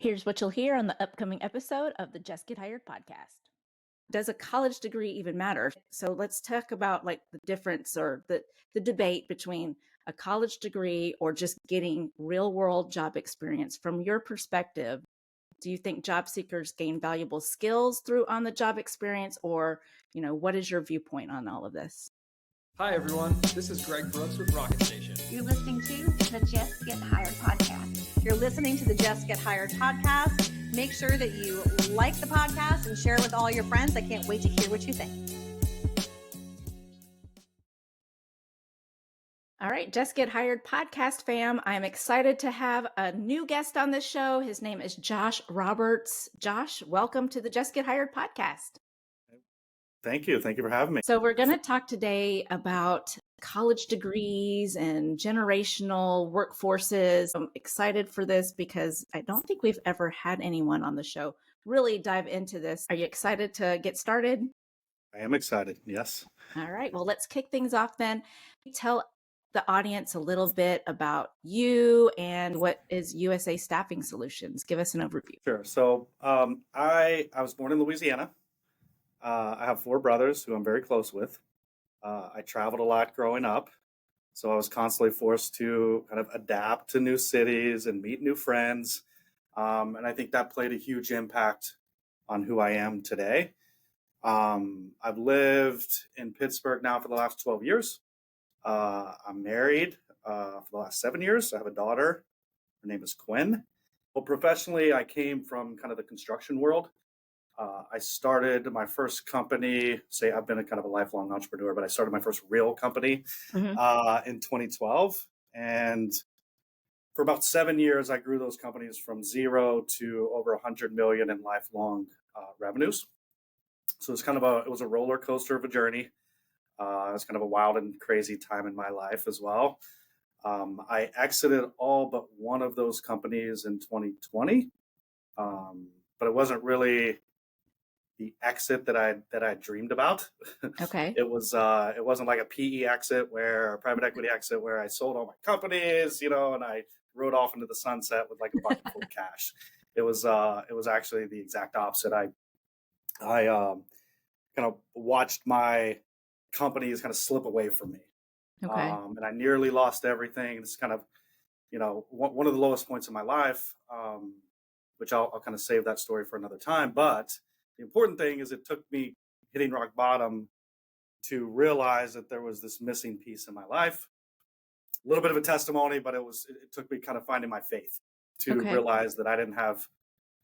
Here's what you'll hear on the upcoming episode of the Just Get Hired podcast. Does a college degree even matter? So let's talk about like the difference or the debate between a college degree or just getting real world job experience. From your perspective, do you think job seekers gain valuable skills through on the job experience, or, what is your viewpoint on all of this? Hi, everyone. This is Greg Brooks with Rocket Station. You're listening to the Just Get Hired podcast. You're listening to the Just Get Hired podcast. Make sure that you like the podcast and share it with all your friends. I can't wait to hear what you think. All right, Just Get Hired podcast fam. I'm excited to have a new guest on this show. His name is Josh Roberts. Josh, welcome to the Just Get Hired podcast. Thank you. Thank you for having me. So we're going to talk today about college degrees and generational workforces. I'm excited for this because I don't think we've ever had anyone on the show really dive into this. Are you excited to get started? I am excited. Yes. All right. Well, let's kick things off then. Tell the audience a little bit about you and what is USA Staffing Solutions. Give us an overview. Sure. So I was born in Louisiana. I have 4 brothers who I'm very close with. I traveled a lot growing up, so I was constantly forced to kind of adapt to new cities and meet new friends. And I think that played a huge impact on who I am today. I've lived in Pittsburgh now for the last 12 years. I'm married for the last 7 years. I have a daughter. Her name is Quinn. Well, professionally, I came from kind of the construction world. I started my first company, I've been a kind of a lifelong entrepreneur, but I started my first real company in 2012. And for about 7 years, I grew those companies from 0 to over 100 million in lifelong revenues. So it was a roller coaster of a journey. It was kind of a wild and crazy time in my life as well. I exited all but one of those companies in 2020, but it wasn't really the exit that I dreamed about. Okay. It wasn't like a PE exit or a private equity exit where I sold all my companies, and I rode off into the sunset with like a bucket full of cash. It was actually the exact opposite. I kind of watched my companies kind of slip away from me. Okay. And I nearly lost everything. It's kind of, one of the lowest points in my life, which I'll kind of save that story for another time. But the important thing is it took me hitting rock bottom to realize that there was this missing piece in my life. A little bit of a testimony, but it took me kind of finding my faith to realize that I didn't have,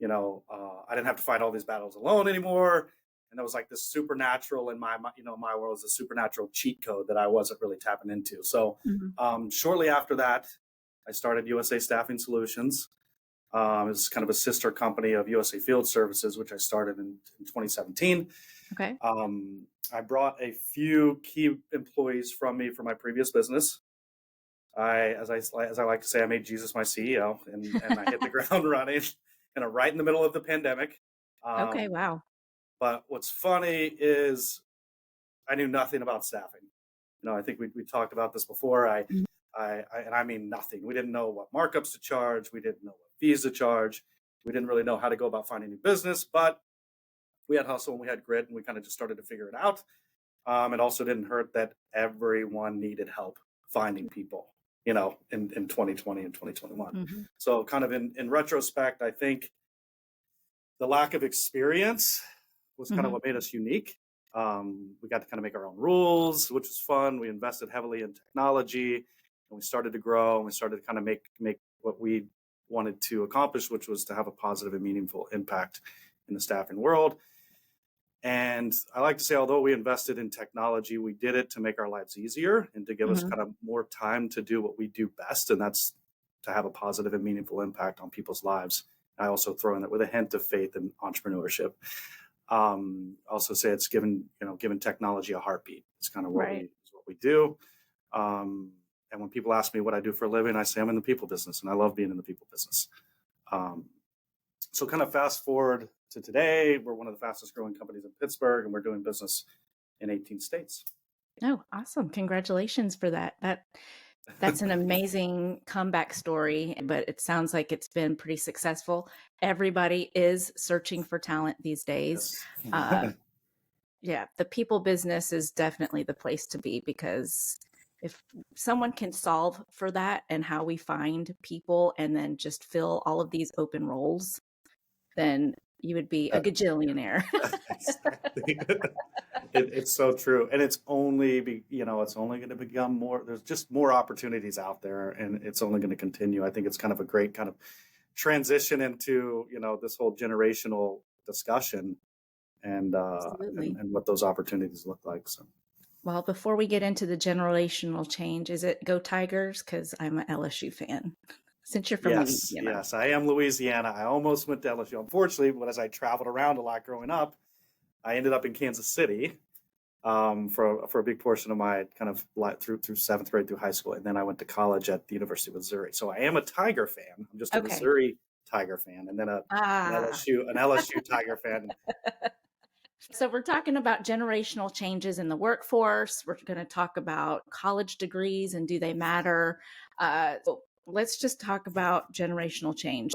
I didn't have to fight all these battles alone anymore. And there was like this supernatural in my world is a supernatural cheat code that I wasn't really tapping into. So shortly after that, I started USA Staffing Solutions. It's kind of a sister company of USA Field Services, which I started in 2017. Okay. I brought a few key employees from me from my previous business. As I like to say, I made Jesus my CEO, and I hit the ground running, kind of right in the middle of the pandemic. Okay. Wow. But what's funny is I knew nothing about staffing. I think we talked about this before. I mean nothing. We didn't know what markups to charge. We didn't know what fees to charge. We didn't really know how to go about finding new business, but we had hustle and we had grit, and we kind of just started to figure it out. It also didn't hurt that everyone needed help finding people, in 2020 and 2021. So kind of in retrospect, I think the lack of experience was kind of what made us unique. We got to kind of make our own rules, which was fun. We invested heavily in technology, and we started to grow, and we started to kind of make what we wanted to accomplish, which was to have a positive and meaningful impact in the staffing world. And I like to say, although we invested in technology, we did it to make our lives easier and to give us kind of more time to do what we do best, and that's to have a positive and meaningful impact on people's lives. I also throw in it with a hint of faith and entrepreneurship. Also say it's given technology a heartbeat. It's kind of what we do. And when people ask me what I do for a living, I say I'm in the people business, and I love being in the people business. So kind of fast forward to today, we're one of the fastest growing companies in Pittsburgh, and we're doing business in 18 states. Oh, awesome. Congratulations for that. That That's an amazing comeback story, but it sounds like it's been pretty successful. Everybody is searching for talent these days. Yes. Uh, yeah, the people business is definitely the place to be, because if someone can solve for that and how we find people and then just fill all of these open roles, then you would be a Uh, gajillionaire. exactly. It's so true, and it's only it's only going to become more. There's just more opportunities out there, and it's only going to continue. I think it's kind of a great kind of transition into this whole generational discussion and Absolutely. and what those opportunities look like. So Well, before we get into the generational change, is it Go Tigers? Because I'm an LSU fan. Since you're from yes, Louisiana. yes, I am Louisiana. I almost went to LSU. Unfortunately, but as I traveled around a lot growing up, I ended up in Kansas City for a big portion of my kind of through seventh grade through high school, and then I went to college at the University of Missouri. So I am a Tiger fan. I'm just a Okay. Missouri Tiger fan, and then Ah, an LSU Tiger fan. so we're talking about generational changes in the workforce. We're going to talk about college degrees and do they matter? So let's just talk about generational change.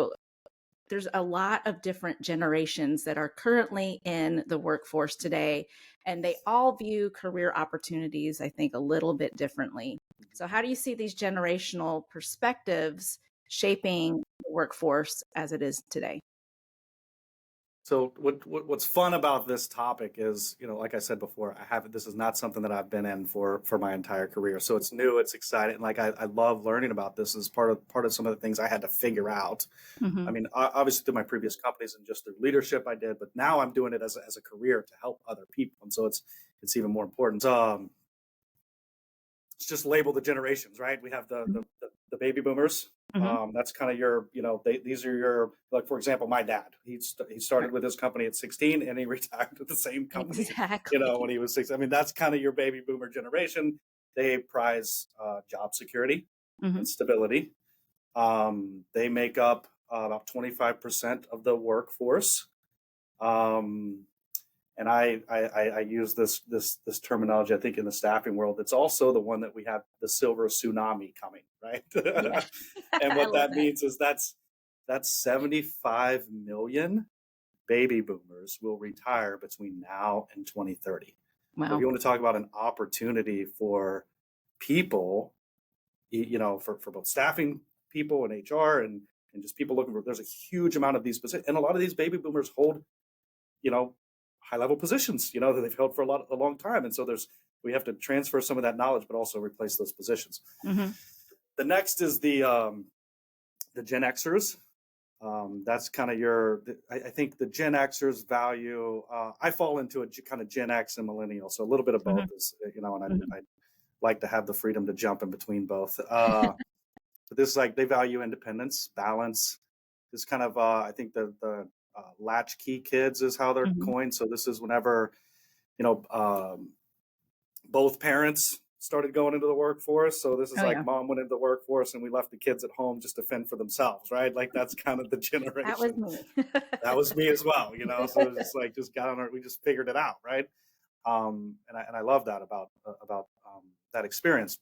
There's a lot of different generations that are currently in the workforce today, and they all view career opportunities, I think, a little bit differently. So, how do you see these generational perspectives shaping the workforce as it is today? So what's fun about this topic is, like I said before, this is not something that I've been in for my entire career. So it's new, it's exciting. Like I love learning about this as part of some of the things I had to figure out. Hmm. I mean, obviously through my previous companies and just through leadership I did, but now I'm doing it as a career to help other people. And so it's even more important. Let's just label the generations, right? We have the baby boomers. Hmm. That's kind of these are your, like, for example, my dad, he started with his company at 16 and he retired with the same company, Exactly. when he was 6. I mean, that's kind of your baby boomer generation. They prize job security Hmm. and stability. They make up about 25% of the workforce. Um, and I use this terminology. I think in the staffing world, it's also the one that we have the silver tsunami coming, right? Yeah. And I what love that that. means is that's 75 million baby boomers will retire between now and 2030. So if Wow. you want to talk about an opportunity for people, for both staffing people and HR and just people looking for, there's a huge amount of these positions, and a lot of these baby boomers hold you know, high level positions, that they've held for a long time. And so we have to transfer some of that knowledge, but also replace those positions. Hmm. The next is the Gen Xers. That's kind of I think the Gen Xers value, I fall into a kind of Gen X and millennial. So a little bit of both Hmm. is, and Hmm. I like to have the freedom to jump in between both. But this is like, they value independence, balance. This kind of, I think the latchkey kids is how they're Hmm. coined. So this is whenever, you know, um, both parents started going into the workforce. So this is Oh, like yeah. mom went into the workforce and we left the kids at home just to fend for themselves, right? Like that's kind of the That was generation. me. That was me as well, So it was just like, just got on we just figured it out, right? And I love that about that experience.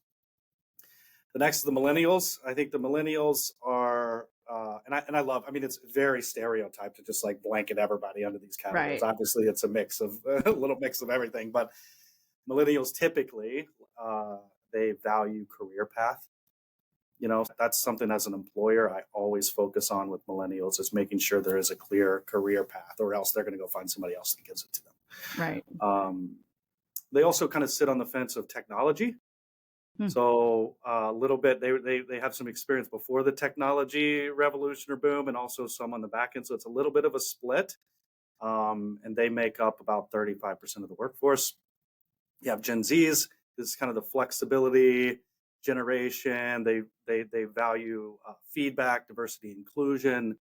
The next is the millennials. I think the millennials are, and I love. I mean, it's very stereotyped to just like blanket everybody under these categories. Right. Obviously, it's a mix of a little mix of everything. But millennials typically uh, they value career path. That's something as an employer I always focus on with millennials is making sure there is a clear career path, or else they're going to go find somebody else that gives it to them. Right. They also kind of sit on the fence of technology. Hmm. So a little bit, they have some experience before the technology revolution or boom, and also some on the back end. So it's a little bit of a split, and they make up about 35% of the workforce. You have Gen Zs. This is kind of the flexibility generation. They value feedback, diversity, inclusion.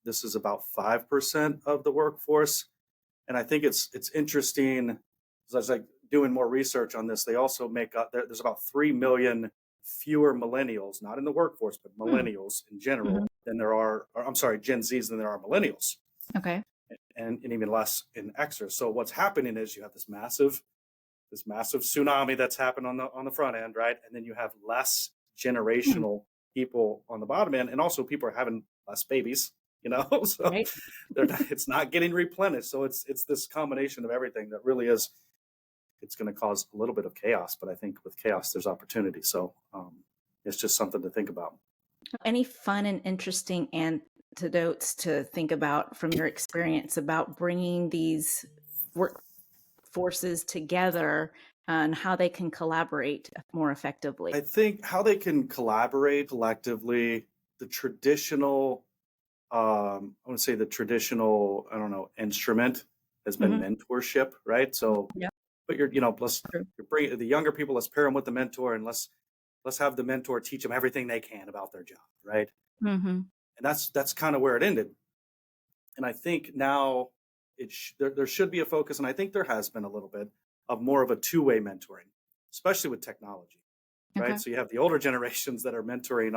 This is about 5% of the workforce, and I think it's interesting. As I was like doing more research on this, they also make up. There's about 3 million fewer millennials, not in the workforce, but Hmm. millennials in general, Hmm. than there are. Or, I'm sorry, Gen Zs than there are millennials, Okay. and even less in Xers. So what's happening is you have this massive this massive tsunami that's happened on the front end, right? And then you have less generational people on the bottom end, and also people are having less babies, so Right. it's not getting replenished. So it's this combination of everything that really is. It's going to cause a little bit of chaos, but I think with chaos there's opportunity. So it's just something to think about. Any fun and interesting antidotes to think about from your experience about bringing these workforces together and how they can collaborate more effectively? I think how they can collaborate collectively, the traditional, I want to say the traditional, I don't know, instrument has been mentorship, right? So, Yeah. but let's bring the younger people, let's pair them with the mentor, and let's have the mentor teach them everything they can about their job, right? Mm-hmm. And that's kind of where it ended. And I think now there should be a focus, and I think there has been a little bit of more of a two-way mentoring, especially with technology, right? Okay. So you have the older generations that are mentoring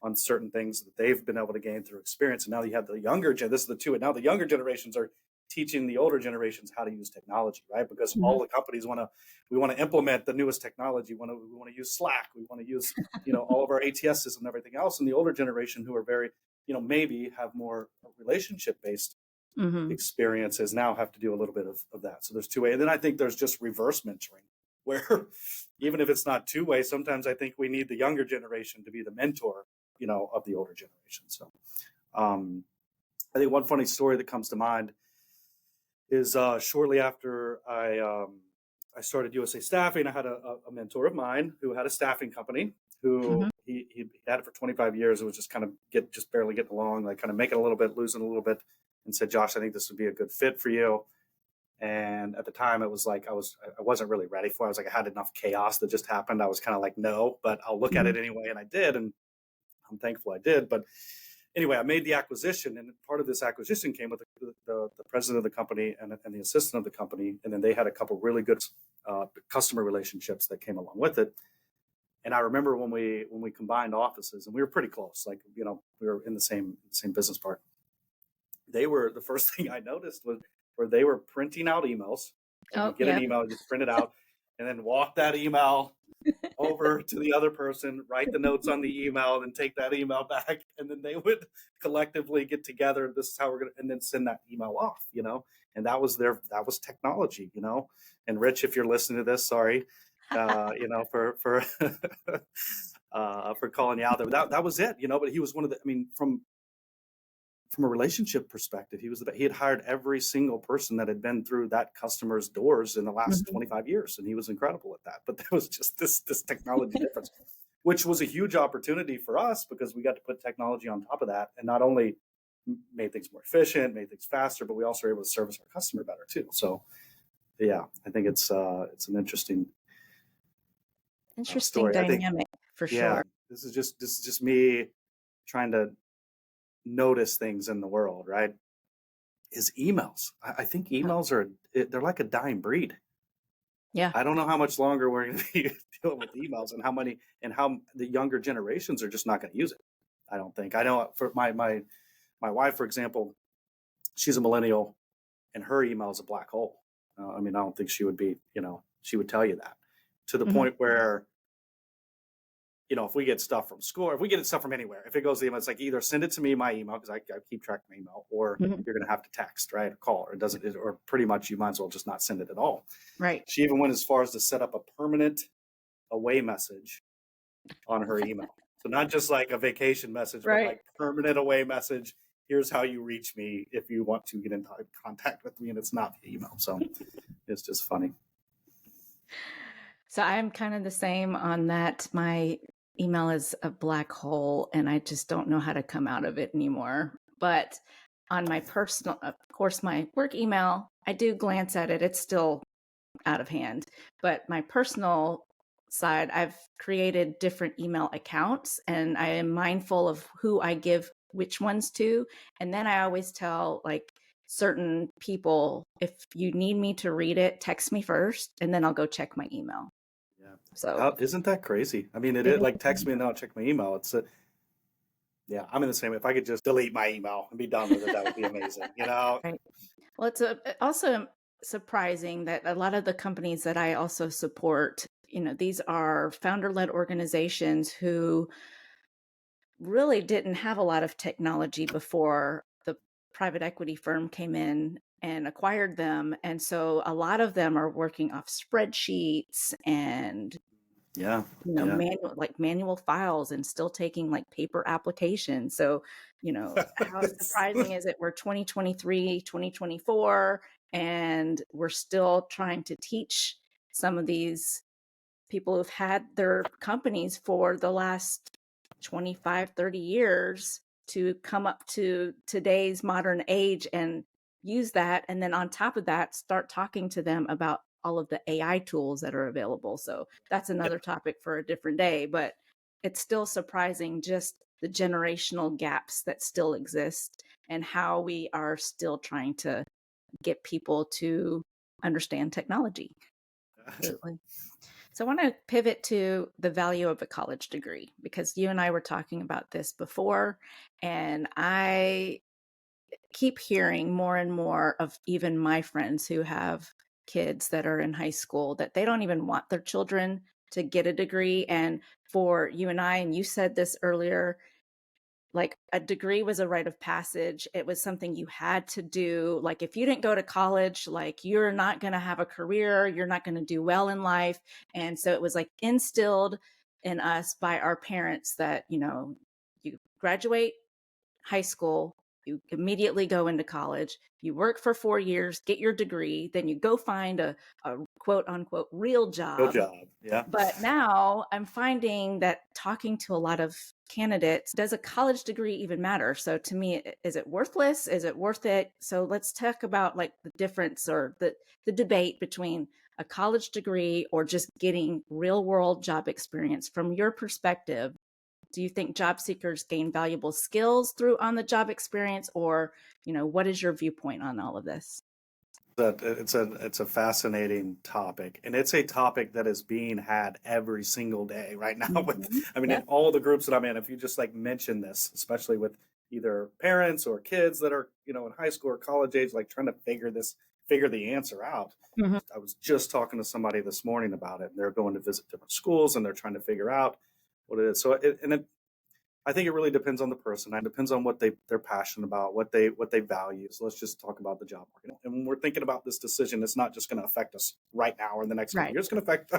on certain things that they've been able to gain through experience, and now you have the younger this is the two, and now the younger generations are teaching the older generations how to use technology, right? Because all the companies want to implement the newest technology. We want to use Slack. We want to use all of our ATS system and everything else. And the older generation, who are very maybe have more relationship based experiences, now have to do a little bit of that. So there's two way, and then I think there's just reverse mentoring, where even if it's not two way, sometimes I think we need the younger generation to be the mentor, of the older generation. So I think one funny story that comes to mind is shortly after I started USA Staffing, I had a mentor of mine who had a staffing company, who he had it for 25 years. It was just kind of just barely getting along, like kind of making a little bit, losing a little bit, and said, Josh, I think this would be a good fit for you. And at the time it was like, I wasn't really ready for it. I was like, I had enough chaos that just happened. I was kind of like, no, but I'll look at it anyway. And I did, and I'm thankful I did. But anyway, I made the acquisition, and part of this acquisition came with the president of the company and the assistant of the company. And then they had a couple really good customer relationships that came along with it. And I remember when we combined offices, and we were pretty close, like, we were in the same business part. They were, the first thing I noticed was where they were printing out emails. Like you get an email, just print it out, and then walk that email over to the other person, write the notes on the email, and take that email back. And then they would collectively get together. This is how we're going to, and then send that email off, and that was technology, and Rich, if you're listening to this, sorry, for for calling you out there. But that was it, but he was one of the, from a relationship perspective, he had hired every single person that had been through that customer's doors in the last 25 years. And he was incredible at that. But there was just this technology difference, which was a huge opportunity for us, because we got to put technology on top of that, and not only made things more efficient, made things faster, but we also were able to service our customer better too. So yeah, I think it's an interesting story. dynamic, for sure. This is just me trying to notice things in the world, right? Is emails. I think emails they're like a dying breed. Yeah. I don't know how much longer we're going to be dealing with emails, and how the younger generations are just not going to use it. I don't think. I know for my wife, for example, she's a millennial, and her email is a black hole. I don't think she would be, she would tell you that, to the point where, if we get stuff from school, or if we get stuff from anywhere, if it goes to email, it's like, either send it to me, my email, because I keep track of my email, or you're going to have to text, right, or call, or pretty much you might as well just not send it at all. Right. She even went as far as to set up a permanent away message on her email. So not just like a vacation message, but like permanent away message. Here's how you reach me if you want to get in contact with me, and it's not via email. So it's just funny. So I'm kind of the same on that. My email is a black hole, and I just don't know how to come out of it anymore. But on my personal, of course, my work email, I do glance at it. It's still out of hand. But my personal side, I've created different email accounts, and I am mindful of who I give which ones to. And then I always tell certain people, if you need me to read it, text me first, and then I'll go check my email. Yeah. So isn't that crazy? It is like, text me and then I'll check my email. Yeah, I'm in the same. If I could just delete my email and be done with it, that would be amazing. Right. Well, it's also surprising that a lot of the companies that I also support, these are founder-led organizations who really didn't have a lot of technology before the private equity firm came in and acquired them. And so a lot of them are working off spreadsheets and Yeah. Yeah. manual files and still taking like paper applications. So, how surprising is it we're 2023, 2024, and we're still trying to teach some of these people who've had their companies for the last 25, 30 years to come up to today's modern age and use that. And then on top of that, start talking to them about all of the AI tools that are available. So that's another topic for a different day, but it's still surprising just the generational gaps that still exist and how we are still trying to get people to understand technology. Absolutely. So I want to pivot to the value of a college degree because you and I were talking about this before, and I keep hearing more and more of even my friends who have kids that are in high school that they don't even want their children to get a degree. And for you and I, and you said this earlier, like a degree was a rite of passage. It was something you had to do. Like if you didn't go to college, like you're not going to have a career, you're not going to do well in life. And so it was like instilled in us by our parents that, you graduate high school, you immediately go into college, you work for 4 years, get your degree, then you go find a quote unquote real Good job. job. Yeah. But now I'm finding that talking to a lot of candidates, does a college degree even matter? So to me, is it worthless? Is it worth it? So let's talk about like the difference or the debate between a college degree or just getting real world job experience. From your perspective, do you think job seekers gain valuable skills through on the job experience, or, what is your viewpoint on all of this? It's a fascinating topic, and it's a topic that is being had every single day right now. In all the groups that I'm in, if you just like mention this, especially with either parents or kids that are in high school or college age, like trying to figure the answer out. Mm-hmm. I was just talking to somebody this morning about it. They're going to visit different schools and they're trying to figure out what it is. So I think it really depends on the person. It depends on what they're passionate about, what they value. So let's just talk about the job market. And when we're thinking about this decision, it's not just going to affect us right now or in the next couple of years. It's going to affect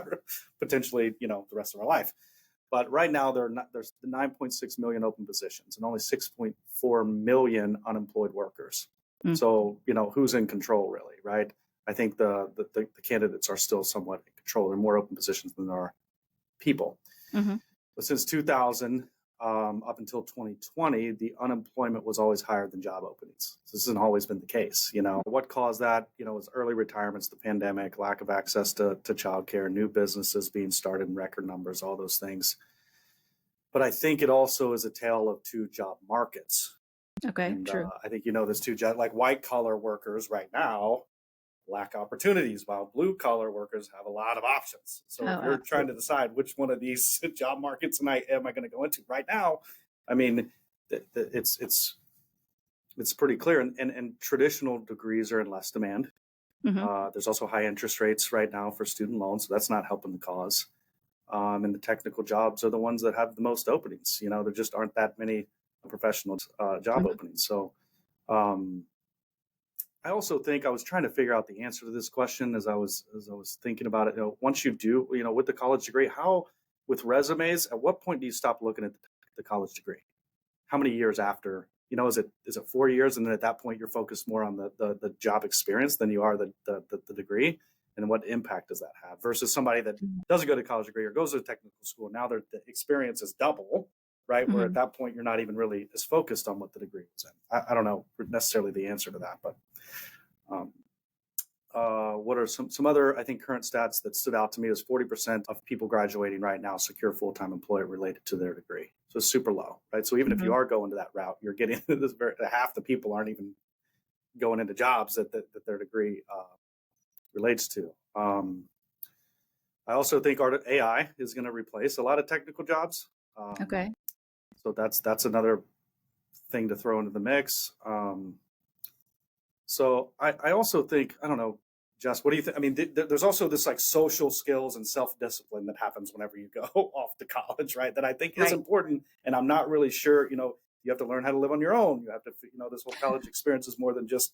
potentially, the rest of our life. But right now, there's 9.6 million open positions and only 6.4 million unemployed workers. Mm-hmm. So, who's in control really, right? I think the candidates are still somewhat in control. There are more open positions than there are people. Mm-hmm. But since 2000, up until 2020, the unemployment was always higher than job openings. So this hasn't always been the case. What caused that? Was early retirements, the pandemic, lack of access to childcare, new businesses being started in record numbers, all those things. But I think it also is a tale of two job markets. Okay, and, true. I think there's two jobs, like white collar workers right now lack opportunities, while blue collar workers have a lot of options. So if you're trying to decide which one of these job markets am I going to go into right now, it's pretty clear. And traditional degrees are in less demand. Mm-hmm. There's also high interest rates right now for student loans, so that's not helping the cause. And the technical jobs are the ones that have the most openings. There just aren't that many professional job mm-hmm. openings. So I also think I was trying to figure out the answer to this question as I was thinking about it. Once you do, with the college degree, how with resumes, at what point do you stop looking at the college degree? How many years after? Is it 4 years, and then at that point you're focused more on the job experience than you are the degree? And what impact does that have versus somebody that doesn't go to college degree or goes to a technical school? Now the experience is double, right? Mm-hmm. Where at that point you're not even really as focused on what the degree is in. I don't know necessarily the answer to that, but what are some other, I think, current stats that stood out to me is 40% of people graduating right now secure full-time employment related to their degree. So it's super low, right? So even mm-hmm. if you are going to that route, you're getting this half the people aren't even going into jobs that their degree relates to. I also think AI is going to replace a lot of technical jobs. Okay. So that's another thing to throw into the mix. So I also think, I don't know, Jess, what do you think? I mean, there's also this like social skills and self-discipline that happens whenever you go off to college, right? That I think is Right. important. And I'm not really sure, you have to learn how to live on your own. You have to, this whole college experience is more than just,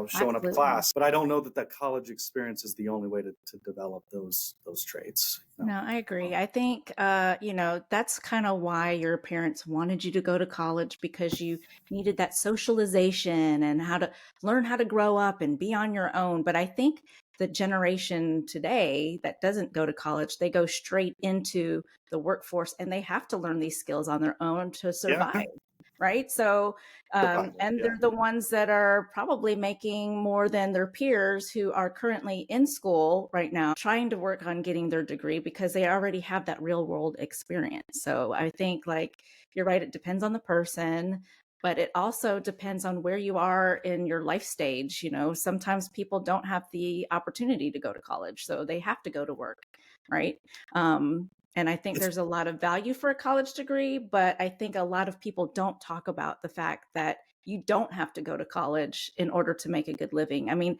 showing up to Absolutely. class. But I don't know that college experience is the only way to develop those traits. No, I agree. I think, that's kind of why your parents wanted you to go to college, because you needed that socialization and how to learn how to grow up and be on your own. But I think the generation today that doesn't go to college, they go straight into the workforce and they have to learn these skills on their own to Yeah. survive. Right. So, Survival, and yeah. they're the ones that are probably making more than their peers who are currently in school right now, trying to work on getting their degree because they already have that real world experience. So I think, like, you're right, it depends on the person, but it also depends on where you are in your life stage. Sometimes people don't have the opportunity to go to college, so they have to go to work. Right. And I think It's there's a lot of value for a college degree, but I think a lot of people don't talk about the fact that you don't have to go to college in order to make a good living. I mean,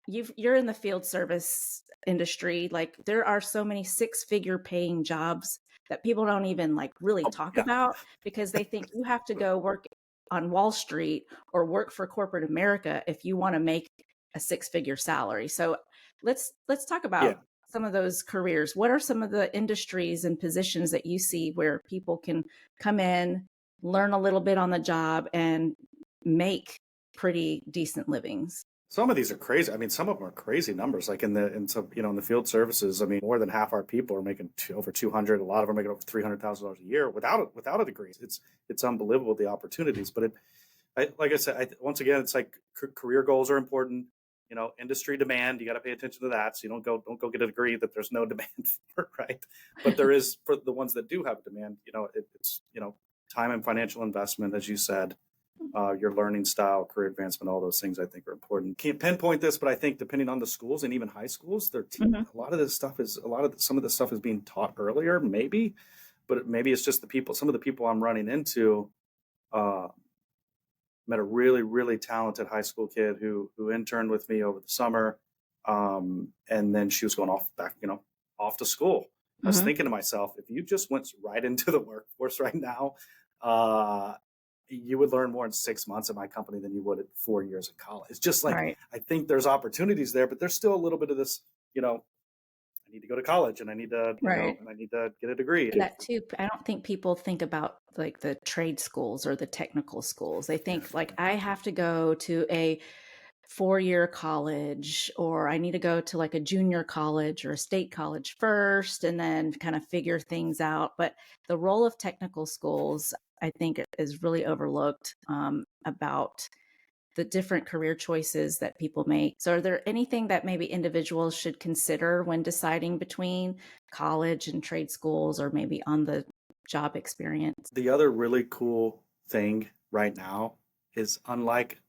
you're in the field service industry. Like, there are so many six-figure paying jobs that people don't even like really talk yeah. about, because they think you have to go work on Wall Street or work for corporate America if you want to make a six-figure salary. So let's talk Yeah. about some of those careers. What are some of the industries and positions that you see where people can come in, learn a little bit on the job, and make pretty decent livings? Some of these are crazy. I mean, some of them are crazy numbers. Like in the field services, I mean, more than half our people are making over 200. A lot of them are making over $300,000 a year without a degree. It's unbelievable, the opportunities. But like I said, once again, it's like career goals are important. Industry demand. You got to pay attention to that. So you don't go get a degree that there's no demand for, right? But there is for the ones that do have demand. It's time and financial investment, as you said. Your learning style, career advancement, all those things I think are important. Can't pinpoint this, but I think depending on the schools and even high schools, Mhm. a lot of this stuff some of this stuff is being taught earlier, maybe, but maybe it's just some of the people I'm running into. Met a really, really talented high school kid who interned with me over the summer, and then she was going off to school. I was Mhm. thinking to myself, if you just went right into the workforce right now, you would learn more in 6 months at my company than you would at 4 years in college. It's just like, Right. I think there's opportunities there, but there's still a little bit of this, I need to go to college and I need to, Right. and I need to get a degree. That too. I don't think people think about like the trade schools or the technical schools. They think like, I have to go to a 4-year college, or I need to go to like a junior college or a state college first and then kind of figure things out. But the role of technical schools, I think, is really overlooked, about the different career choices that people make. So are there anything that maybe individuals should consider when deciding between college and trade schools, or maybe on the job experience? The other really cool thing right now is, unlike,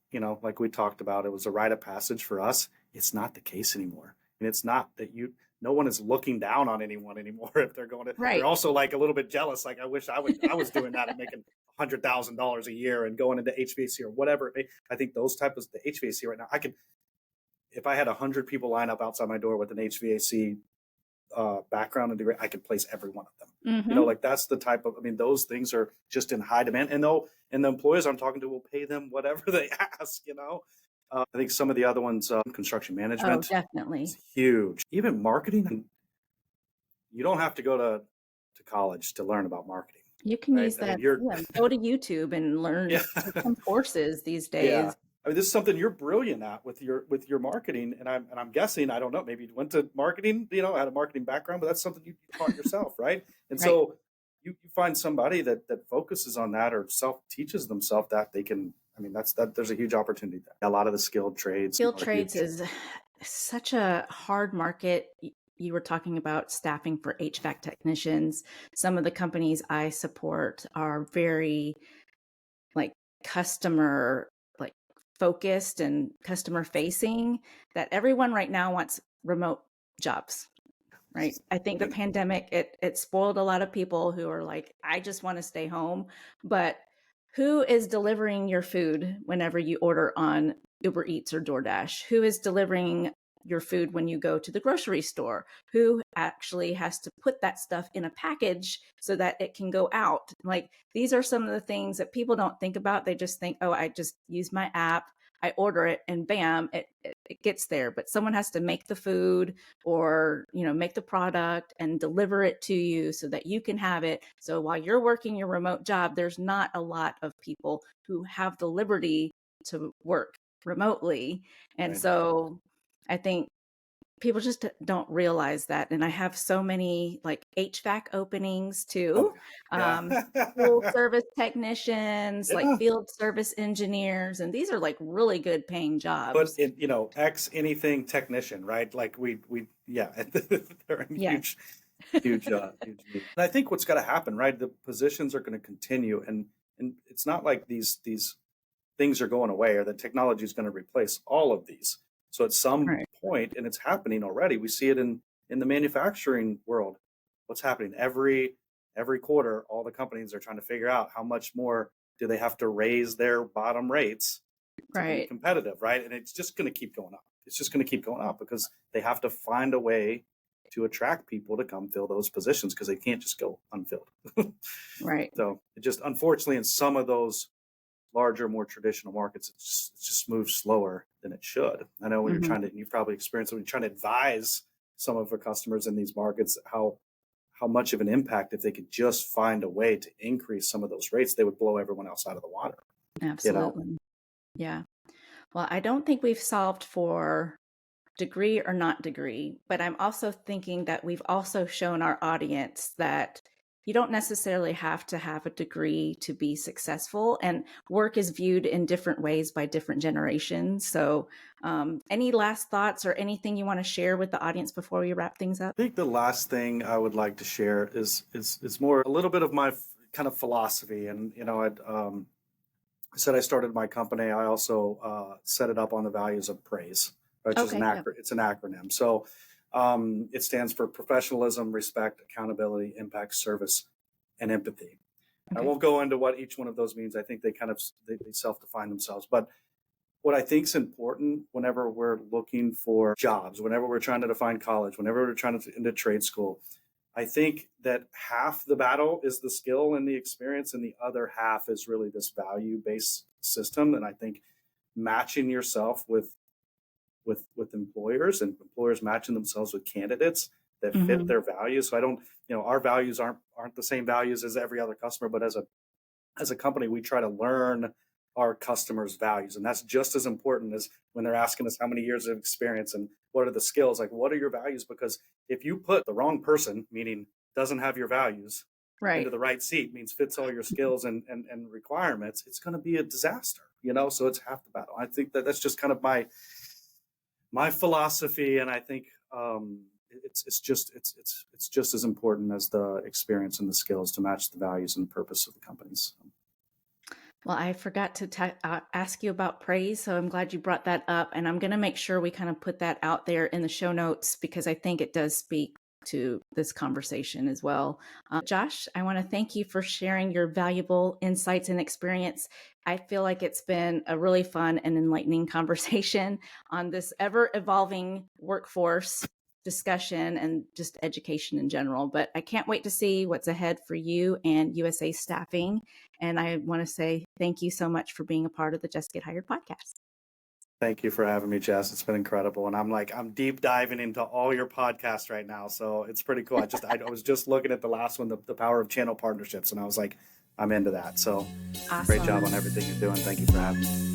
like we talked about, it was a rite of passage for us. It's not the case anymore. And it's not that no one is looking down on anyone anymore if they're going to, Right. they're also like a little bit jealous. Like, I wish I was doing that and making $100,000 a year and going into HVAC or whatever. I think those type of the HVAC right now, if I had 100 people line up outside my door with an HVAC background and degree, I could place every one of them. Mhm. Like that's the type of, those things are just in high demand, and the employers I'm talking to will pay them whatever they ask. I think some of the other ones, construction Oh, management, definitely. is huge. Even marketing, you don't have to go to college to learn about marketing. You can Right? use I mean, that. Go to YouTube and learn, Yeah. take some courses these Yeah. days. I mean, this is something you're brilliant at with your marketing, and I'm guessing, I don't know, maybe you went to marketing, had a marketing background, but that's something you taught yourself, right? And Right. so you find somebody that focuses on that or self teaches themselves that they can. There's a huge opportunity there. A lot of the skilled trades. Skilled are trades huge. is such a hard market. You were talking about staffing for HVAC technicians. Some of the companies I support are very like customer like focused and customer facing, that everyone right now wants remote jobs. Right. I think the pandemic, it spoiled a lot of people who are like, I just want to stay home. But Who is delivering your food whenever you order on Uber Eats or DoorDash? Who is delivering your food when you go to the grocery store? Who actually has to put that stuff in a package so that it can go out? Like, these are some of the things that people don't think about. They just think, oh, I just use my app, I order it, and bam, it gets there. But someone has to make the food, or make the product and deliver it to you so that you can have it. So while you're working your remote job, there's not a lot of people who have the liberty to work remotely. And Right. so I think people just don't realize that. And I have so many like HVAC openings too, Yeah. full service technicians, like Yeah. field service engineers, and these are like really good paying But jobs. X anything technician, right? Like yeah, they're in Yeah. huge need. And I think what's got to happen, right? The positions are going to continue, and it's not like these things are going away or that technology is going to replace all of these. So at some Right. point, and it's happening already, we see it in the manufacturing world. What's happening every quarter? All the companies are trying to figure out how much more do they have to raise their bottom rates to be Right. competitive, right? And it's just going to keep going up. It's just going to keep going up because they have to find a way to attract people to come fill those positions because they can't just go unfilled. Right. So it just, unfortunately, in some of those larger, more traditional markets, it just moves slower than it should. I know when you've probably experienced it when you're trying to advise some of our customers in these markets how much of an impact, if they could just find a way to increase some of those rates, they would blow everyone else out of the water. Absolutely. Yeah. Well, I don't think we've solved for degree or not degree, but I'm also thinking that we've also shown our audience that you don't necessarily have to have a degree to be successful, and work is viewed in different ways by different generations. So any last thoughts or anything you want to share with the audience before we wrap things up? I think the last thing I would like to share is more a little bit of my kind of philosophy. And I said I started my company. I also set it up on the values of praise, which is it's an acronym. So it stands for professionalism, respect, accountability, impact, service, and empathy. I won't go into what each one of those means. I think they kind of they self-define themselves. But what I think is important whenever we're looking for jobs, whenever we're trying to define college, whenever we're trying to into trade school, I think that half the battle is the skill and the experience, and the other half is really this value-based system. And I think matching yourself with employers, and employers matching themselves with candidates that fit their values. So I don't, our values aren't the same values as every other customer, but as a company, we try to learn our customers' values. And that's just as important as when they're asking us how many years of experience and what are the skills, like what are your values? Because if you put the wrong person, meaning doesn't have your values, into the right seat, means fits all your skills and requirements, it's going to be a disaster, so it's half the battle. I think that's just kind of my philosophy. And I think it's just as important as the experience and the skills to match the values and purpose of the companies. Well, I forgot to ask you about praise, so I'm glad you brought that up. And I'm going to make sure we kind of put that out there in the show notes because I think it does speak to this conversation as well. Josh, I want to thank you for sharing your valuable insights and experience. I feel like it's been a really fun and enlightening conversation on this ever-evolving workforce discussion and just education in general. But I can't wait to see what's ahead for you and USA Staffing. And I want to say thank you so much for being a part of the Just Get Hired podcast. Thank you for having me, Jess. It's been incredible. And I'm deep diving into all your podcasts right now. So it's pretty cool. I was just looking at the last one, the power of channel partnerships. And I was like, I'm into that. So Awesome. Great job on everything you're doing. Thank you for having me.